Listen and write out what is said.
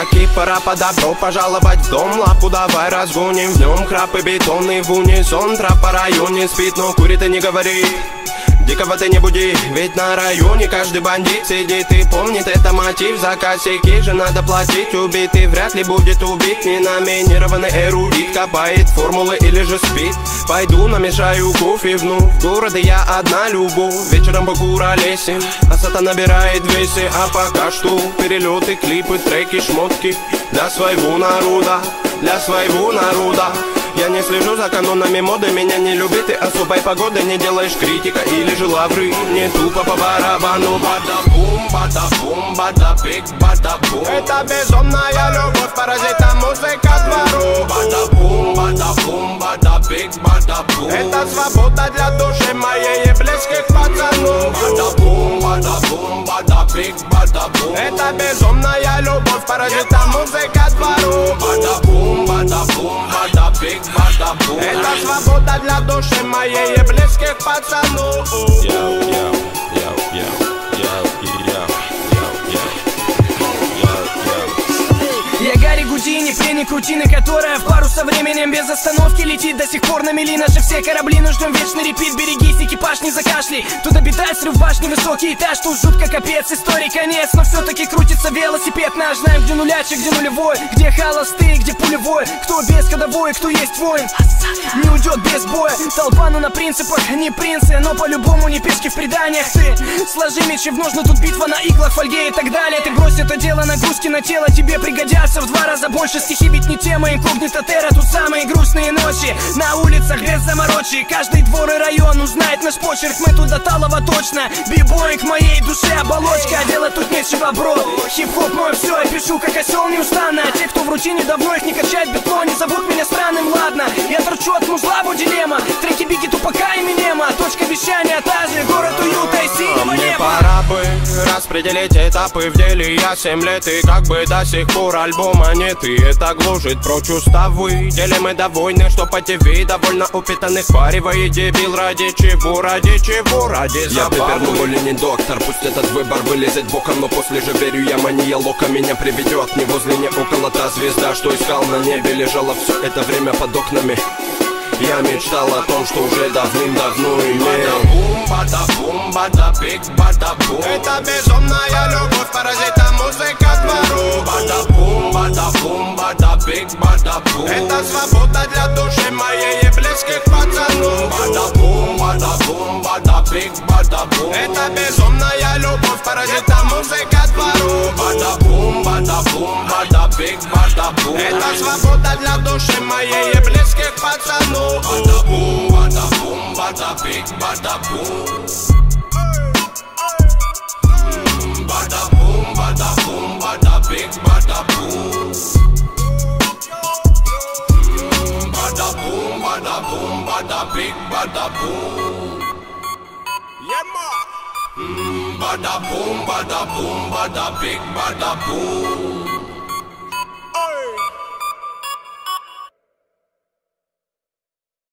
Чуваки, пора по добро пожаловать в дом. Лапу давай разгоним, в нем храп и бетонный в унисон. Трап по районе спит, но курит и не говорит. Дикого ты не буди, ведь на районе каждый бандит сидит и помнит, это мотив. За косяки же надо платить, убитый вряд ли будет убит. Ненаминированный эрудит копает формулы или же спит. Пойду намешаю кофе вновь, в городе я одна любовь. Вечером покуролесим, а сата набирает весе. А пока что перелеты, клипы, треки, шмотки для своего народа, для своего народа. Я не слежу за канонами моды, меня не любит и особой погоды. Не делаешь критика или же лавры, не тупо по барабану. Бада-бум, бада-бум, бада-пик, бада-бум. Это безумная любовь, паразита, музыка двору. Бада-бум, бада-бум, бада-пик, бада-бум. Это свобода для души моей и близких пацанов. Бада-бум, бада-бум, бада-пик, бада-бум. Это безумная любовь, паразита, музыка двору. Бада-бум, бада-бум, бада-пик. Это свобода для души моей и близких пацанов. Я Гарри Гудини, пленник рутины, которая в пару со временем без остановки летит. До сих пор на мели наши все корабли, но ждем вечный репит. Берегись, экипаж не закашли, тут обитает срыв башни, высокий этаж. Тут жутко капец, истории конец, но все-таки крутится велосипед наш. Знаем, где нулячек, где нулевой, где холостые, где пулевой. Кто без ходовой, кто есть воин, не уйдет без боя. Толпа, ну на принципах, не принцы, но по-любому не пешки в преданиях. Ты сложи мечи в ножны, тут битва на иглах, фольге и так далее. Ты брось это дело, нагрузки на тело тебе пригодятся в 2 раза больше. Стихи ведь не тема, инкогнито терра. Тут самые грустные ночи на улицах без заморочи. Каждый двор и район узнает наш почерк, мы тут до талого точно. Бибоинг моей душе оболочка, а делать тут нечего, бро. Хип-хоп мой все, я пишу как осел неустанно. А те, кто в рутине давно их не качает бетло, не зовут меня странным, ладно. Я торчу от музла, дилемма. Треки Бигги, Тупака и Эминема. Точка вещания та же, город уюта и синего неба. Мне неба. пора бы распределить этапы в деле. Я 7 лет и как бы до сих пор альбома нет. И это глушит прочь уставы. Делим мы довольны, что по ТВ довольно упитанных паривает дебил. Ради чего, ради чего, ради забавы. Я приперну более не доктор, пусть этот выбор вылезет боком. Но после же верю я, мания лока меня приведет. Не возле, не около та звезда, что искал на небе. Лежала все это время под окнами. Я мечтал о том, что уже давным-давно имел. Бада-бум, бада-бум, бада-пик, бада-бум. Это безумная любовь, паразита, музыка двору. Бада-бум, бада-бум, бада-пик, бада-бум. Это свобода для души моей и близких пацанов. Бада-бум, бада-бум, бада-пик, бада-бум. Это безумная любовь, паразита, музыка двору. Бада-бум, бада-бум, бада-пик, бада-бум. Это свобода для души моей и близких пацанов. Bada-boom, bada-boom, bada-big, bada-boom. Bada-boom, bada-boom, bada-big, bada-boom. Bada-boom, bada-boom, bada-big, bada-boom. Yeah, ma. Bada-boom, bada-boom, bada-big, bada-boom.